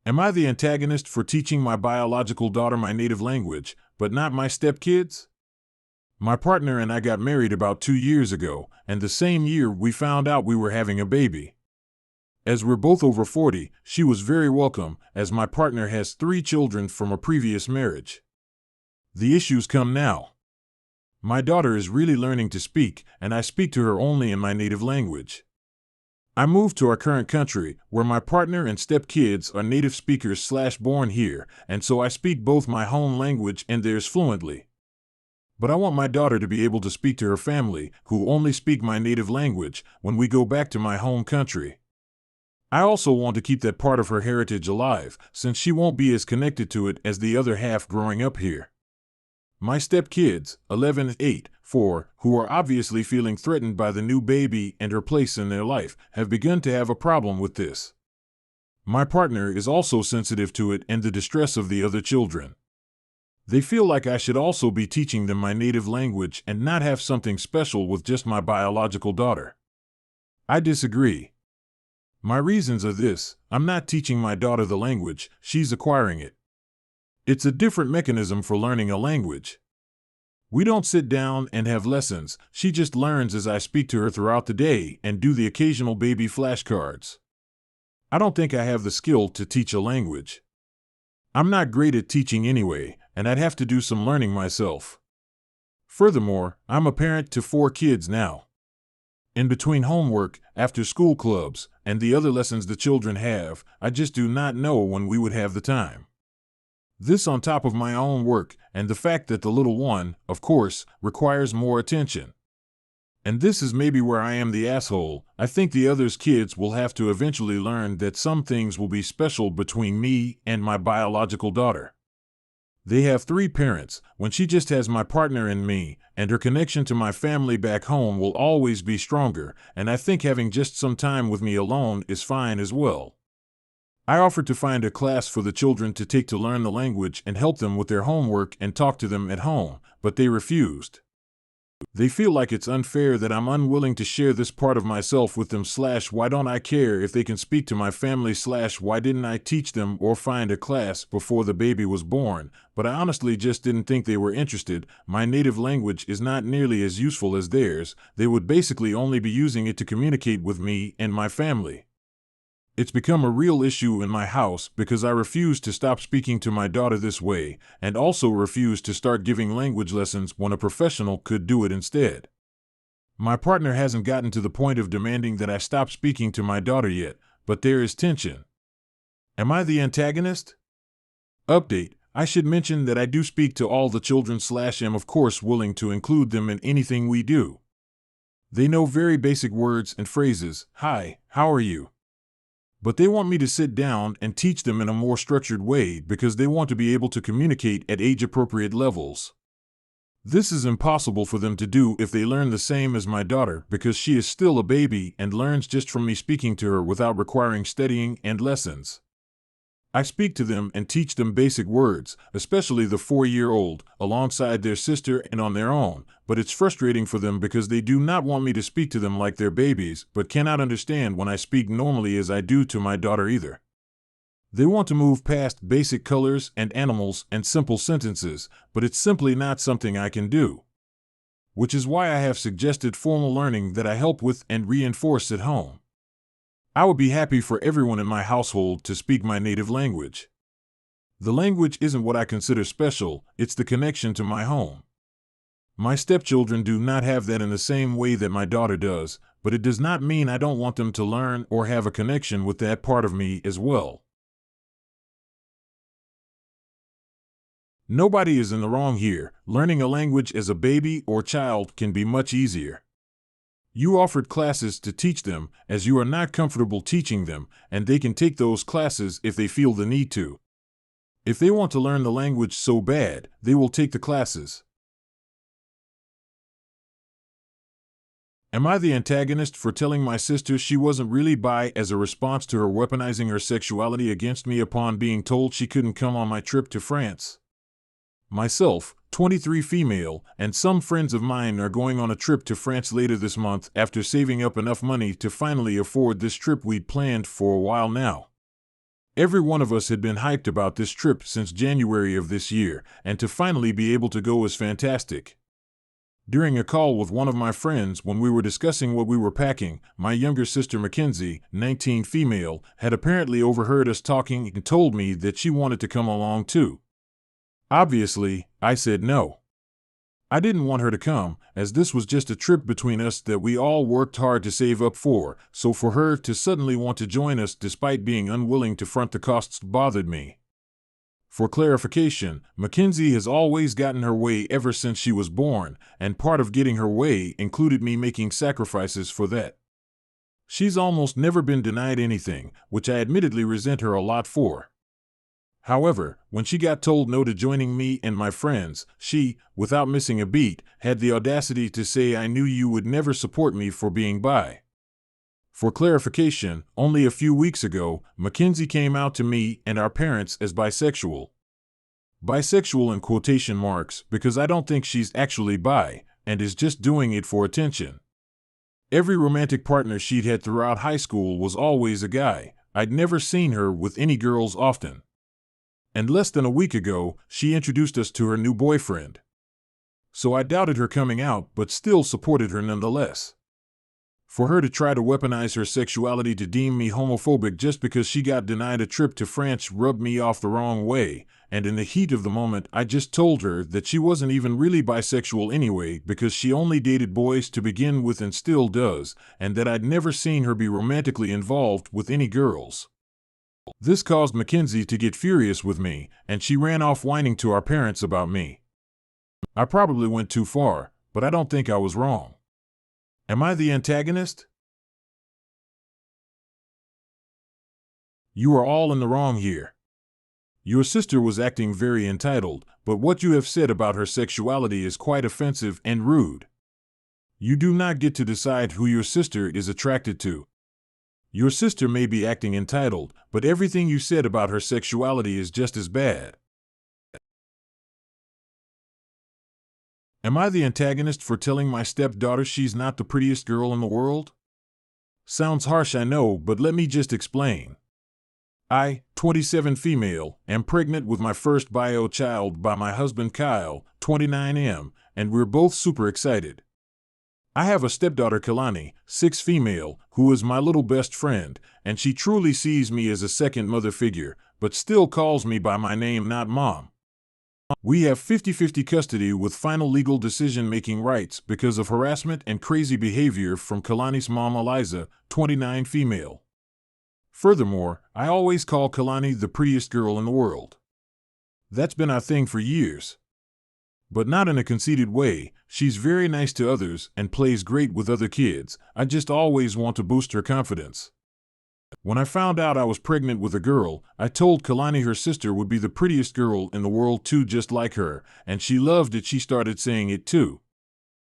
Am I the antagonist for teaching my biological daughter my native language, but not my stepkids? My partner and I got married about 2 years ago, and the same year we found out we were having a baby. As we're both over 40, she was very welcome, as my partner has 3 children from a previous marriage. The issues come now. My daughter is really learning to speak, and I speak to her only in my native language. I moved to our current country, where my partner and stepkids are native speakers / born here, and so I speak both my home language and theirs fluently. But I want my daughter to be able to speak to her family, who only speak my native language, when we go back to my home country. I also want to keep that part of her heritage alive, since she won't be as connected to it as the other half growing up here. My stepkids, 11, 8, 4, who are obviously feeling threatened by the new baby and her place in their life, have begun to have a problem with this. My partner is also sensitive to it and the distress of the other children. They feel like I should also be teaching them my native language and not have something special with just my biological daughter. I disagree. My reasons are this: I'm not teaching my daughter the language, she's acquiring it. It's a different mechanism for learning a language. We don't sit down and have lessons, she just learns as I speak to her throughout the day and do the occasional baby flashcards. I don't think I have the skill to teach a language. I'm not great at teaching anyway, and I'd have to do some learning myself. Furthermore, I'm a parent to 4 kids now. In between homework, after-school clubs, and the other lessons the children have, I just do not know when we would have the time. This on top of my own work, and the fact that the little one, of course, requires more attention. And this is maybe where I am the asshole. I think the others' kids will have to eventually learn that some things will be special between me and my biological daughter. They have 3 parents, when she just has my partner and me, and her connection to my family back home will always be stronger, and I think having just some time with me alone is fine as well. I offered to find a class for the children to take to learn the language and help them with their homework and talk to them at home, but they refused. They feel like it's unfair that I'm unwilling to share this part of myself with them / why don't I care if they can speak to my family / why didn't I teach them or find a class before the baby was born, but I honestly just didn't think they were interested. My native language is not nearly as useful as theirs. They would basically only be using it to communicate with me and my family. It's become a real issue in my house because I refuse to stop speaking to my daughter this way, and also refuse to start giving language lessons when a professional could do it instead. My partner hasn't gotten to the point of demanding that I stop speaking to my daughter yet, but there is tension. Am I the antagonist? Update: I should mention that I do speak to all the children / am of course willing to include them in anything we do. They know very basic words and phrases: hi, how are you? But they want me to sit down and teach them in a more structured way because they want to be able to communicate at age-appropriate levels. This is impossible for them to do if they learn the same as my daughter because she is still a baby and learns just from me speaking to her without requiring studying and lessons. I speak to them and teach them basic words, especially the 4-year-old, alongside their sister and on their own, but it's frustrating for them because they do not want me to speak to them like they're babies, but cannot understand when I speak normally as I do to my daughter either. They want to move past basic colors and animals and simple sentences, but it's simply not something I can do. Which is why I have suggested formal learning that I help with and reinforce at home. I would be happy for everyone in my household to speak my native language. The language isn't what I consider special, it's the connection to my home. My stepchildren do not have that in the same way that my daughter does, but it does not mean I don't want them to learn or have a connection with that part of me as well. Nobody is in the wrong here. Learning a language as a baby or child can be much easier. You offered classes to teach them, as you are not comfortable teaching them, and they can take those classes if they feel the need to. If they want to learn the language so bad, they will take the classes. Am I the antagonist for telling my sister she wasn't really bi as a response to her weaponizing her sexuality against me upon being told she couldn't come on my trip to France? Myself, 23 female, and some friends of mine are going on a trip to France later this month after saving up enough money to finally afford this trip we'd planned for a while now. Every one of us had been hyped about this trip since January of this year, and to finally be able to go was fantastic. During a call with one of my friends when we were discussing what we were packing, my younger sister Mackenzie, 19 female, had apparently overheard us talking and told me that she wanted to come along too. Obviously, I said no. I didn't want her to come, as this was just a trip between us that we all worked hard to save up for, so for her to suddenly want to join us despite being unwilling to front the costs bothered me. For clarification, Mackenzie has always gotten her way ever since she was born, and part of getting her way included me making sacrifices for that. She's almost never been denied anything, which I admittedly resent her a lot for. However, when she got told no to joining me and my friends, she, without missing a beat, had the audacity to say, "I knew you would never support me for being bi." For clarification, only a few weeks ago, Mackenzie came out to me and our parents as bisexual. Bisexual in quotation marks because I don't think she's actually bi, and is just doing it for attention. Every romantic partner she'd had throughout high school was always a guy. I'd never seen her with any girls often. And less than a week ago, she introduced us to her new boyfriend. So I doubted her coming out, but still supported her nonetheless. For her to try to weaponize her sexuality to deem me homophobic just because she got denied a trip to France rubbed me off the wrong way, and in the heat of the moment I just told her that she wasn't even really bisexual anyway because she only dated boys to begin with and still does, and that I'd never seen her be romantically involved with any girls. This caused Mackenzie to get furious with me, and she ran off whining to our parents about me. I probably went too far, but I don't think I was wrong. Am I the antagonist? You are all in the wrong here. Your sister was acting very entitled, but what you have said about her sexuality is quite offensive and rude. You do not get to decide who your sister is attracted to. Your sister may be acting entitled, but everything you said about her sexuality is just as bad. Am I the antagonist for telling my stepdaughter she's not the prettiest girl in the world? Sounds harsh, I know, but let me just explain. I, 27 female, am pregnant with my first bio child by my husband Kyle, 29M, and we're both super excited. I have a stepdaughter Kalani, 6 female, who is my little best friend, and she truly sees me as a second mother figure, but still calls me by my name, not mom. We have 50-50 custody with final legal decision-making rights because of harassment and crazy behavior from Kalani's mom Eliza, 29 female. Furthermore, I always call Kalani the prettiest girl in the world. That's been our thing for years. But not in a conceited way. She's very nice to others and plays great with other kids. I just always want to boost her confidence. When I found out I was pregnant with a girl, I told Kalani her sister would be the prettiest girl in the world too, just like her, and she loved it. She started saying it too.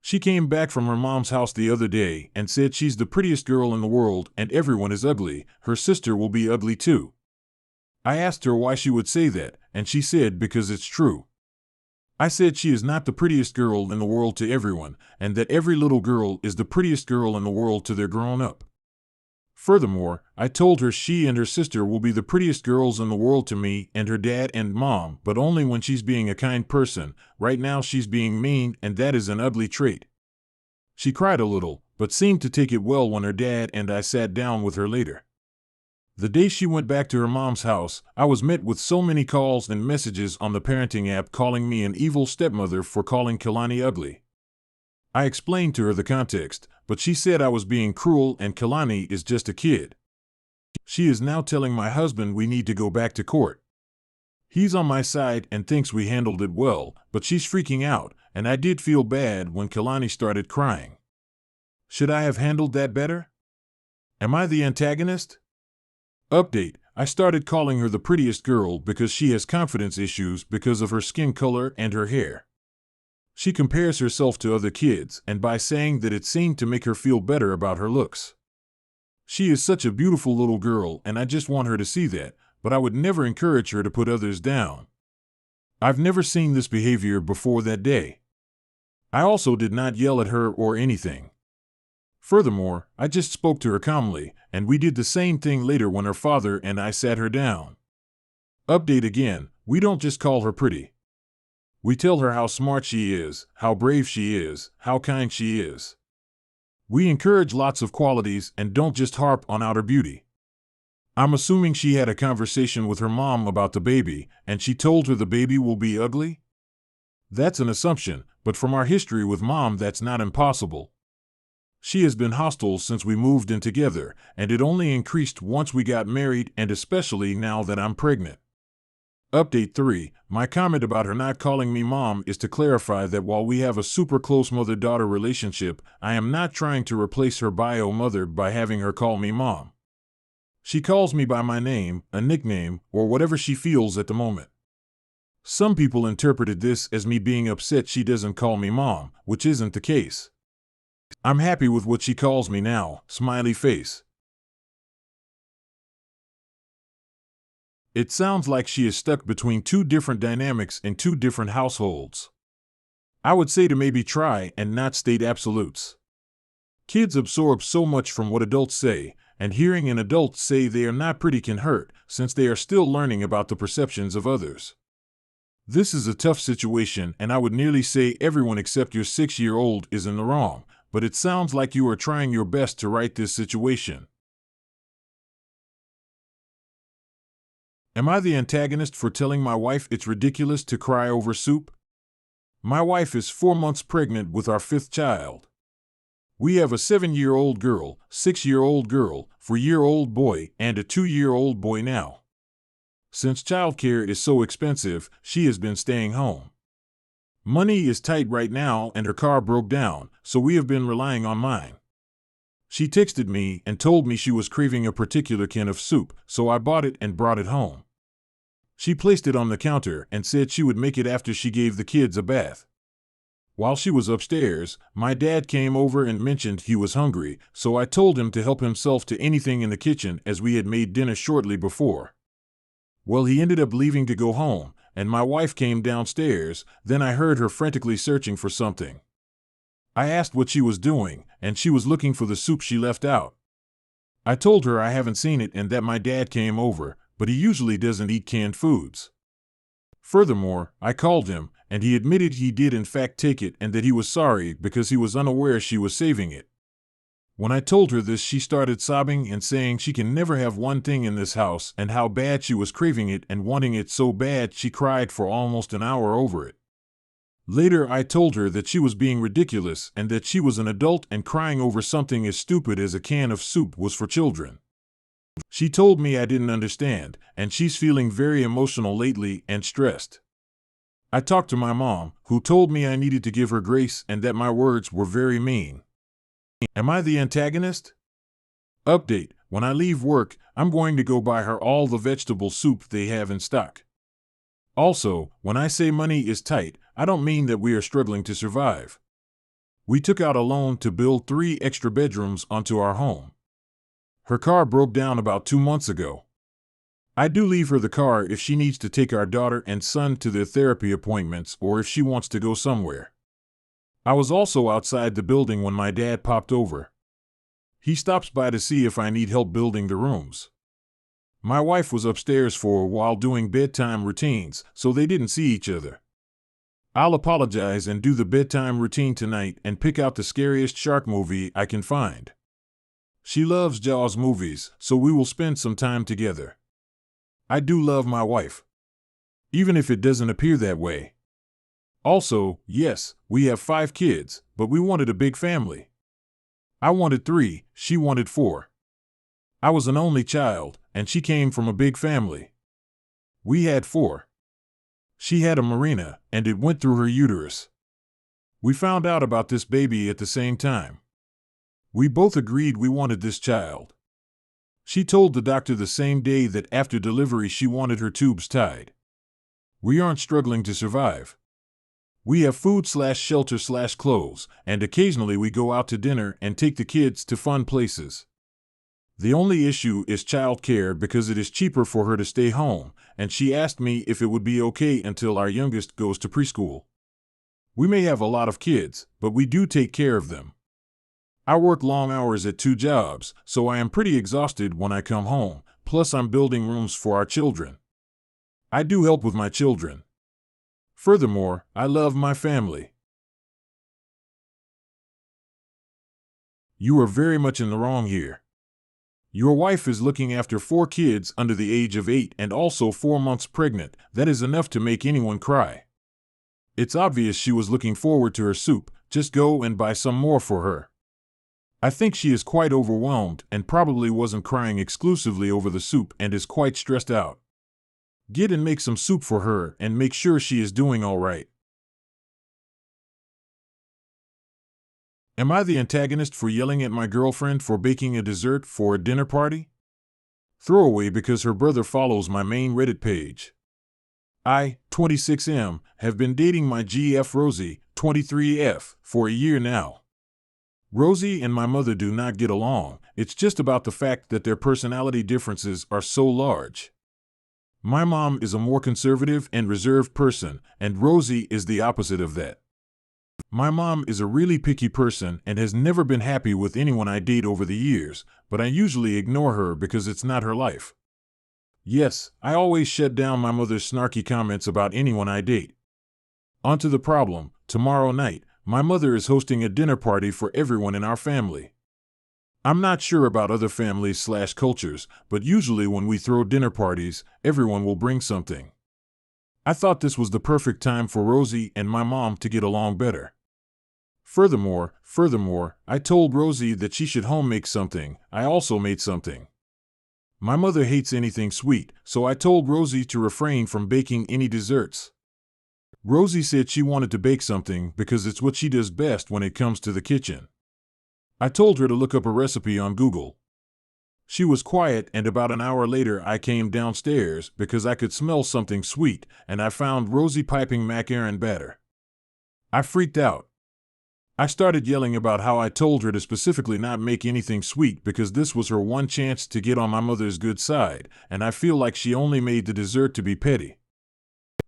She came back from her mom's house the other day and said she's the prettiest girl in the world and everyone is ugly. Her sister will be ugly too. I asked her why she would say that, and she said because it's true. I said she is not the prettiest girl in the world to everyone, and that every little girl is the prettiest girl in the world to their grown-up. Furthermore, I told her she and her sister will be the prettiest girls in the world to me and her dad and mom, but only when she's being a kind person. Right now she's being mean, and that is an ugly trait. She cried a little, but seemed to take it well when her dad and I sat down with her later. The day she went back to her mom's house, I was met with so many calls and messages on the parenting app calling me an evil stepmother for calling Kalani ugly. I explained to her the context, but she said I was being cruel and Kalani is just a kid. She is now telling my husband we need to go back to court. He's on my side and thinks we handled it well, but she's freaking out, and I did feel bad when Kalani started crying. Should I have handled that better? Am I the antagonist? Update: I started calling her the prettiest girl because she has confidence issues because of her skin color and her hair. She compares herself to other kids, and by saying that it seemed to make her feel better about her looks. She is such a beautiful little girl, and I just want her to see that, but I would never encourage her to put others down. I've never seen this behavior before that day. I also did not yell at her or anything. Furthermore, I just spoke to her calmly, and we did the same thing later when her father and I sat her down. Update again, we don't just call her pretty. We tell her how smart she is, how brave she is, how kind she is. We encourage lots of qualities and don't just harp on outer beauty. I'm assuming she had a conversation with her mom about the baby, and she told her the baby will be ugly? That's an assumption, but from our history with Mom, that's not impossible. She has been hostile since we moved in together, and it only increased once we got married and especially now that I'm pregnant. Update 3. My comment about her not calling me Mom is to clarify that while we have a super close mother-daughter relationship, I am not trying to replace her bio mother by having her call me Mom. She calls me by my name, a nickname, or whatever she feels at the moment. Some people interpreted this as me being upset she doesn't call me Mom, which isn't the case. I'm happy with what she calls me now, smiley face. It sounds like she is stuck between two different dynamics in two different households. I would say to maybe try and not state absolutes. Kids absorb so much from what adults say, and hearing an adult say they are not pretty can hurt, since they are still learning about the perceptions of others. This is a tough situation, and I would nearly say everyone except your 6-year-old is in the wrong, but it sounds like you are trying your best to right this situation. Am I the antagonist for telling my wife it's ridiculous to cry over soup? My wife is 4 months pregnant with our 5th child. We have a 7-year-old girl, 6-year-old girl, 4-year-old boy, and a 2-year-old boy now. Since childcare is so expensive, she has been staying home. Money is tight right now and her car broke down, so we have been relying on mine. She texted me and told me she was craving a particular can of soup, so I bought it and brought it home. She placed it on the counter and said she would make it after she gave the kids a bath. While she was upstairs, my dad came over and mentioned he was hungry, so I told him to help himself to anything in the kitchen as we had made dinner shortly before. Well, he ended up leaving to go home, and my wife came downstairs, then I heard her frantically searching for something. I asked what she was doing, and she was looking for the soup she left out. I told her I haven't seen it and that my dad came over, but he usually doesn't eat canned foods. Furthermore, I called him, and he admitted he did in fact take it and that he was sorry because he was unaware she was saving it. When I told her this, she started sobbing and saying she can never have one thing in this house and how bad she was craving it and wanting it so bad she cried for almost an hour over it. Later, I told her that she was being ridiculous and that she was an adult and crying over something as stupid as a can of soup was for children. She told me I didn't understand, and she's feeling very emotional lately and stressed. I talked to my mom, who told me I needed to give her grace and that my words were very mean. Am I the antagonist? Update: when I leave work, I'm going to go buy her all the vegetable soup they have in stock. Also, when I say money is tight, I don't mean that we are struggling to survive. We took out a loan to build 3 extra bedrooms onto our home. Her car broke down about 2 months ago. I do leave her the car if she needs to take our daughter and son to their therapy appointments or if she wants to go somewhere. I was also outside the building when my dad popped over. He stops by to see if I need help building the rooms. My wife was upstairs for a while doing bedtime routines, so they didn't see each other. I'll apologize and do the bedtime routine tonight and pick out the scariest shark movie I can find. She loves Jaws movies, so we will spend some time together. I do love my wife, even if it doesn't appear that way. Also, yes, we have 5 kids, but we wanted a big family. I wanted 3, she wanted 4. I was an only child, and she came from a big family. We had 4. She had a marina, and it went through her uterus. We found out about this baby at the same time. We both agreed we wanted this child. She told the doctor the same day that after delivery she wanted her tubes tied. We aren't struggling to survive. We have food/shelter/clothes, and occasionally we go out to dinner and take the kids to fun places. The only issue is childcare because it is cheaper for her to stay home, and she asked me if it would be okay until our youngest goes to preschool. We may have a lot of kids, but we do take care of them. I work long hours at 2 jobs, so I am pretty exhausted when I come home, plus I'm building rooms for our children. I do help with my children. Furthermore, I love my family. You are very much in the wrong here. Your wife is looking after 4 kids under the age of 8 and also 4 months pregnant. That is enough to make anyone cry. It's obvious she was looking forward to her soup. Just go and buy some more for her. I think she is quite overwhelmed and probably wasn't crying exclusively over the soup and is quite stressed out. Get and make some soup for her and make sure she is doing all right. Am I the antagonist for yelling at my girlfriend for baking a dessert for a dinner party? Throwaway because her brother follows my main Reddit page. I, 26M, have been dating my GF Rosie, 23F, for a year now. Rosie and my mother do not get along. It's just about the fact that their personality differences are so large. My mom is a more conservative and reserved person, and Rosie is the opposite of that. My mom is a really picky person and has never been happy with anyone I date over the years, but I usually ignore her because it's not her life. Yes, I always shut down my mother's snarky comments about anyone I date. On to the problem. Tomorrow night, my mother is hosting a dinner party for everyone in our family. I'm not sure about other families/cultures, but usually when we throw dinner parties, everyone will bring something. I thought this was the perfect time for Rosie and my mom to get along better. Furthermore, I told Rosie that she should home make something. I also made something. My mother hates anything sweet, so I told Rosie to refrain from baking any desserts. Rosie said she wanted to bake something because it's what she does best when it comes to the kitchen. I told her to look up a recipe on Google. She was quiet, and about an hour later I came downstairs because I could smell something sweet, and I found Rosie piping macaron batter. I freaked out. I started yelling about how I told her to specifically not make anything sweet because this was her one chance to get on my mother's good side, and I feel like she only made the dessert to be petty.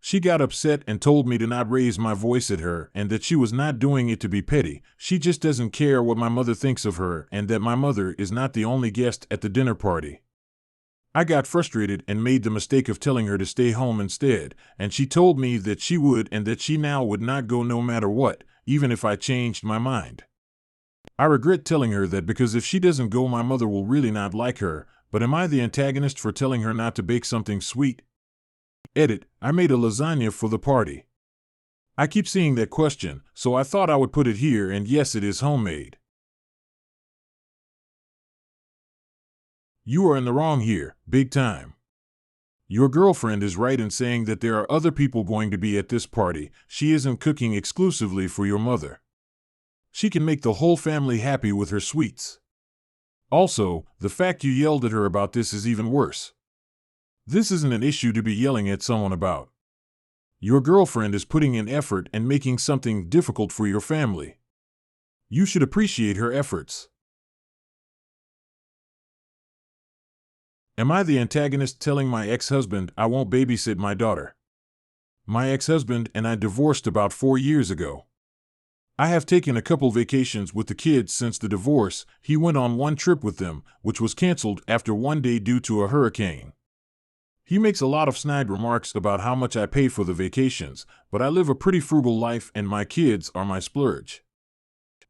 She got upset and told me to not raise my voice at her and that she was not doing it to be petty. She just doesn't care what my mother thinks of her and that my mother is not the only guest at the dinner party. I got frustrated and made the mistake of telling her to stay home instead, and she told me that she would and that she now would not go no matter what, even if I changed my mind. I regret telling her that because if she doesn't go, my mother will really not like her, but am I the antagonist for telling her not to bake something sweet? Edit, I made a lasagna for the party. I keep seeing that question, so I thought I would put it here, and yes, it is homemade. You are in the wrong here, big time. Your girlfriend is right in saying that there are other people going to be at this party. She isn't cooking exclusively for your mother. She can make the whole family happy with her sweets. Also, the fact you yelled at her about this is even worse. This isn't an issue to be yelling at someone about. Your girlfriend is putting in effort and making something difficult for your family. You should appreciate her efforts. Am I the antagonist telling my ex-husband I won't babysit my daughter? My ex-husband and I divorced about 4 years ago. I have taken a couple vacations with the kids since the divorce. He went on one trip with them, which was canceled after one day due to a hurricane. He makes a lot of snide remarks about how much I pay for the vacations, but I live a pretty frugal life and my kids are my splurge.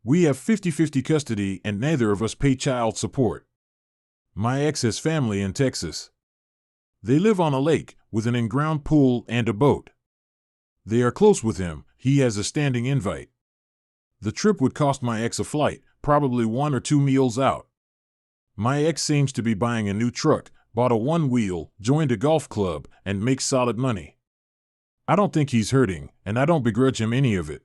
We have 50-50 custody and neither of us pay child support. My ex has family in Texas. They live on a lake with an in-ground pool and a boat. They are close with him. He has a standing invite. The trip would cost my ex a flight, probably 1 or 2 meals out. My ex seems to be buying a new truck, bought a one-wheel, joined a golf club, and makes solid money. I don't think he's hurting, and I don't begrudge him any of it.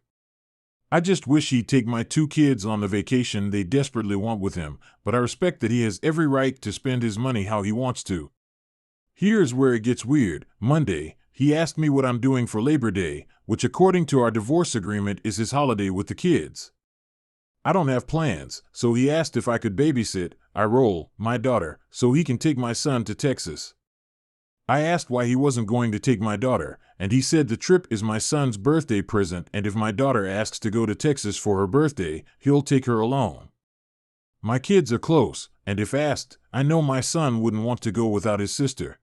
I just wish he'd take my 2 kids on the vacation they desperately want with him, but I respect that he has every right to spend his money how he wants to. Here's where it gets weird. Monday, he asked me what I'm doing for Labor Day, which according to our divorce agreement is his holiday with the kids. I don't have plans, so he asked if I could babysit, my daughter, so he can take my son to Texas. I asked why he wasn't going to take my daughter, and he said the trip is my son's birthday present and if my daughter asks to go to Texas for her birthday, he'll take her along. My kids are close, and if asked, I know my son wouldn't want to go without his sister.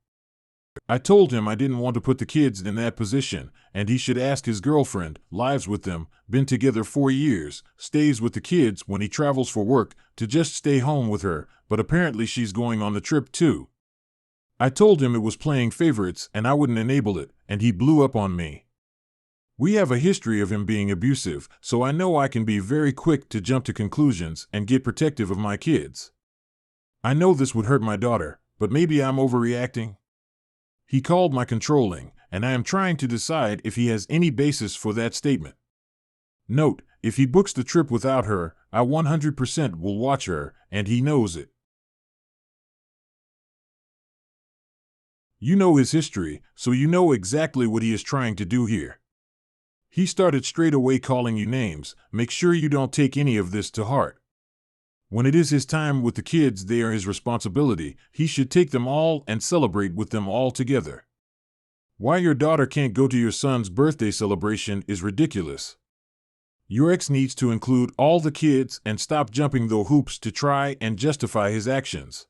I told him I didn't want to put the kids in that position, and he should ask his girlfriend, lives with them, been together 4 years, stays with the kids when he travels for work, to just stay home with her, but apparently she's going on the trip too. I told him it was playing favorites and I wouldn't enable it, and he blew up on me. We have a history of him being abusive, so I know I can be very quick to jump to conclusions and get protective of my kids. I know this would hurt my daughter, but maybe I'm overreacting. He called my controlling, and I am trying to decide if he has any basis for that statement. Note, if he books the trip without her, I 100% will watch her, and he knows it. You know his history, so you know exactly what he is trying to do here. He started straight away calling you names. Make sure you don't take any of this to heart. When it is his time with the kids, they are his responsibility. He should take them all and celebrate with them all together. Why your daughter can't go to your son's birthday celebration is ridiculous. Your ex needs to include all the kids and stop jumping those hoops to try and justify his actions.